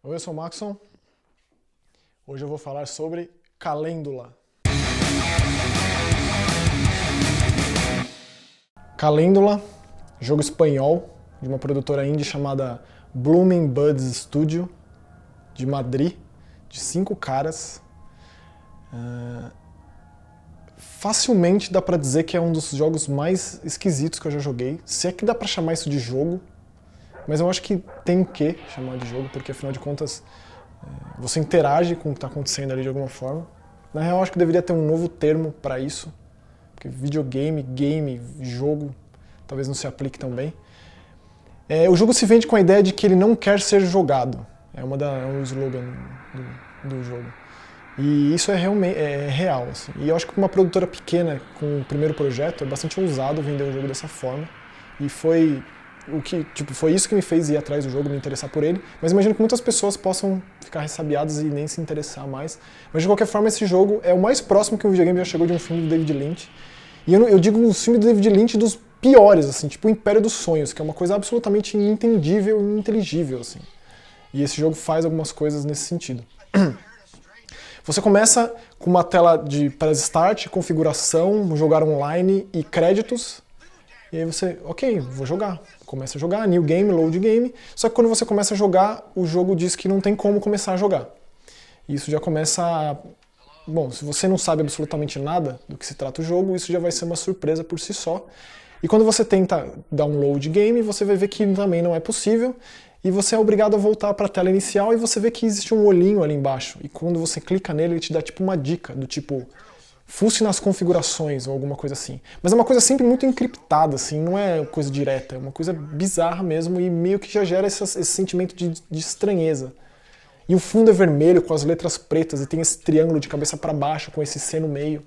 Oi, eu sou o Maxon. Hoje eu vou falar sobre Calêndula. Calêndula, jogo espanhol de uma produtora indie chamada Blooming Buds Studio, de Madrid, de 5 caras. Facilmente dá pra dizer que é um dos jogos mais esquisitos que eu já joguei. Se é que dá pra chamar isso de jogo, mas eu acho que tem que chamar de jogo, porque afinal de contas você interage com o que está acontecendo ali de alguma forma. Na real, acho que deveria ter um novo termo para isso, porque videogame, game, jogo, talvez não se aplique tão bem. O jogo se vende com a ideia de que ele não quer ser jogado. É um slogan do jogo. E isso é real. Assim. E eu acho que uma produtora pequena, com o primeiro projeto, é bastante ousado vender um jogo dessa forma. E foi isso que me fez ir atrás do jogo, me interessar por ele. Mas imagino que muitas pessoas possam ficar ressabiadas e nem se interessar mais. Mas de qualquer forma, esse jogo é o mais próximo que um videogame já chegou de um filme do David Lynch. E eu digo o filme do David Lynch dos piores, assim, tipo o Império dos Sonhos, que é uma coisa absolutamente inentendível e ininteligível, assim. E esse jogo faz algumas coisas nesse sentido. Você começa com uma tela de press start, configuração, jogar online e créditos. E aí você, ok, vou jogar. Começa a jogar, new game, load game. Só que quando você começa a jogar, o jogo diz que não tem como começar a jogar. E isso já começa a... Bom, se você não sabe absolutamente nada do que se trata o jogo, isso já vai ser uma surpresa por si só. E quando você tenta dar um load game, você vai ver que também não é possível. E você é obrigado a voltar para a tela inicial e você vê que existe um olhinho ali embaixo. E quando você clica nele, ele te dá tipo uma dica do tipo... Fusse nas configurações ou alguma coisa assim. Mas é uma coisa sempre muito encriptada, assim, não é coisa direta, é uma coisa bizarra mesmo e meio que já gera esse sentimento de estranheza. E o fundo é vermelho com as letras pretas e tem esse triângulo de cabeça para baixo com esse C no meio.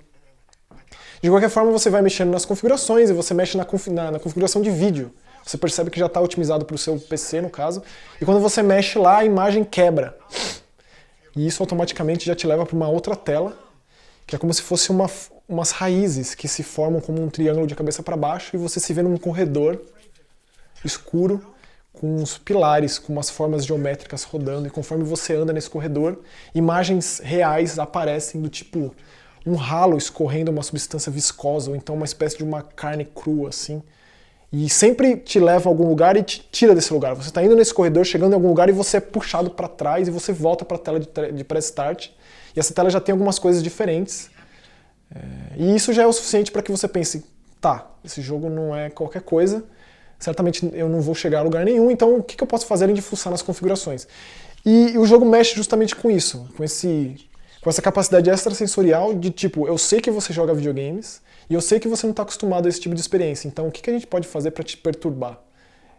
De qualquer forma, você vai mexendo nas configurações e você mexe na configuração de vídeo. Você percebe que já está otimizado para o seu PC, no caso, e quando você mexe lá, a imagem quebra. E isso automaticamente já te leva para uma outra tela, que é como se fosse umas raízes que se formam como um triângulo de cabeça para baixo e você se vê num corredor escuro com uns pilares, com umas formas geométricas rodando, e conforme você anda nesse corredor, imagens reais aparecem do tipo um ralo escorrendo uma substância viscosa, ou então uma espécie de uma carne crua, assim. E sempre te leva a algum lugar e te tira desse lugar. Você está indo nesse corredor, chegando em algum lugar e você é puxado para trás e você volta para a tela de pré-start. E essa tela já tem algumas coisas diferentes. E isso já é o suficiente para que você pense, tá, esse jogo não é qualquer coisa, certamente eu não vou chegar a lugar nenhum, então o que eu posso fazer além de fuçar nas configurações? E o jogo mexe justamente com isso, com essa capacidade extrasensorial de tipo, eu sei que você joga videogames e eu sei que você não está acostumado a esse tipo de experiência, então o que a gente pode fazer para te perturbar?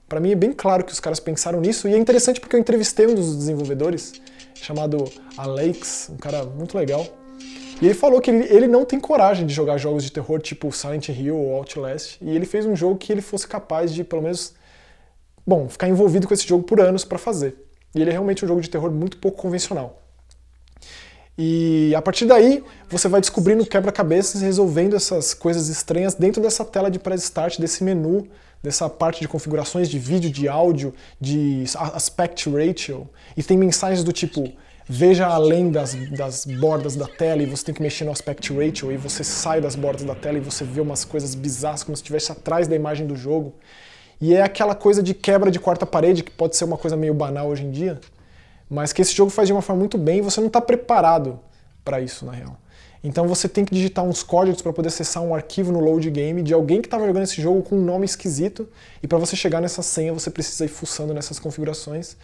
Para mim é bem claro que os caras pensaram nisso, e é interessante porque eu entrevistei um dos desenvolvedores, chamado Alex, um cara muito legal, e ele falou que ele não tem coragem de jogar jogos de terror tipo Silent Hill ou Outlast, e ele fez um jogo que ele fosse capaz de, pelo menos, bom, ficar envolvido com esse jogo por anos para fazer. E ele é realmente um jogo de terror muito pouco convencional. E a partir daí, você vai descobrindo quebra-cabeças e resolvendo essas coisas estranhas dentro dessa tela de pré-start, desse menu, dessa parte de configurações de vídeo, de áudio, de aspect ratio. E tem mensagens do tipo, veja além das bordas da tela e você tem que mexer no aspect ratio e você sai das bordas da tela e você vê umas coisas bizarras como se estivesse atrás da imagem do jogo. E é aquela coisa de quebra de quarta parede, que pode ser uma coisa meio banal hoje em dia, mas que esse jogo faz de uma forma muito bem e você não está preparado para isso, na real. Então você tem que digitar uns códigos para poder acessar um arquivo no load game de alguém que estava jogando esse jogo com um nome esquisito, e para você chegar nessa senha você precisa ir fuçando nessas configurações.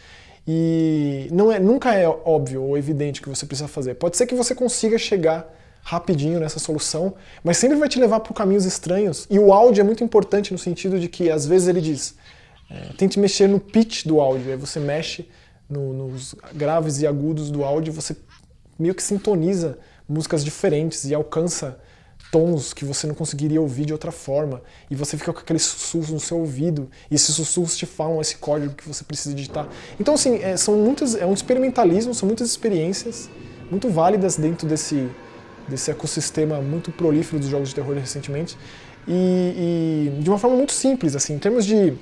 E nunca é óbvio ou evidente o que você precisa fazer. Pode ser que você consiga chegar rapidinho nessa solução, mas sempre vai te levar por caminhos estranhos. E o áudio é muito importante no sentido de que às vezes ele diz, tente mexer no pitch do áudio, aí você mexe nos graves e agudos do áudio, você meio que sintoniza músicas diferentes e alcança tons que você não conseguiria ouvir de outra forma, e você fica com aqueles sussurros no seu ouvido, e esses sussurros te falam esse código que você precisa digitar. Então, assim, é um experimentalismo, são muitas experiências muito válidas dentro desse ecossistema muito prolífero dos jogos de terror recentemente, e de uma forma muito simples, assim, em termos de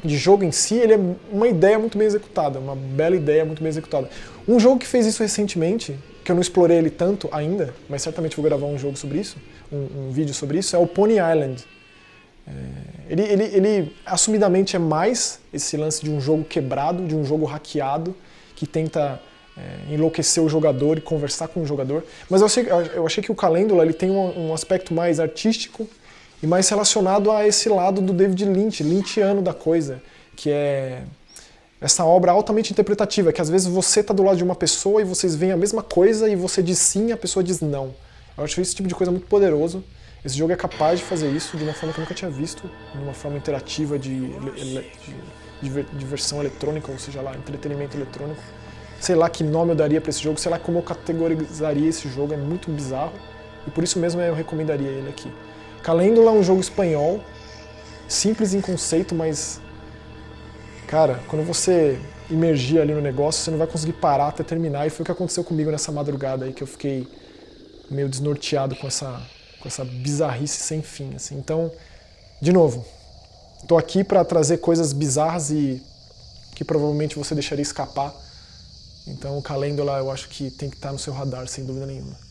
de jogo em si, ele é uma ideia muito bem executada, uma bela ideia muito bem executada. Um jogo que fez isso recentemente, que eu não explorei ele tanto ainda, mas certamente vou gravar um jogo sobre isso, um vídeo sobre isso, é o Pony Island. Ele assumidamente é mais esse lance de um jogo quebrado, de um jogo hackeado, que tenta enlouquecer o jogador e conversar com o jogador. Mas eu achei que o Calendula ele tem um aspecto mais artístico e mais relacionado a esse lado do David Lynchiano da coisa, que é essa obra altamente interpretativa, que às vezes você está do lado de uma pessoa e vocês veem a mesma coisa e você diz sim e a pessoa diz não. Eu acho esse tipo de coisa muito poderoso. Esse jogo é capaz de fazer isso de uma forma que eu nunca tinha visto, de uma forma interativa de diversão eletrônica, ou seja lá, entretenimento eletrônico. Sei lá que nome eu daria para esse jogo, sei lá como eu categorizaria esse jogo, é muito bizarro e por isso mesmo eu recomendaria ele aqui. Calendula é um jogo espanhol, simples em conceito, mas, cara, quando você imergir ali no negócio, você não vai conseguir parar até terminar, e foi o que aconteceu comigo nessa madrugada aí, que eu fiquei meio desnorteado com essa bizarrice sem fim, assim. Então, de novo, tô aqui para trazer coisas bizarras e que provavelmente você deixaria escapar. Então o Calendula eu acho que tem que estar no seu radar, sem dúvida nenhuma.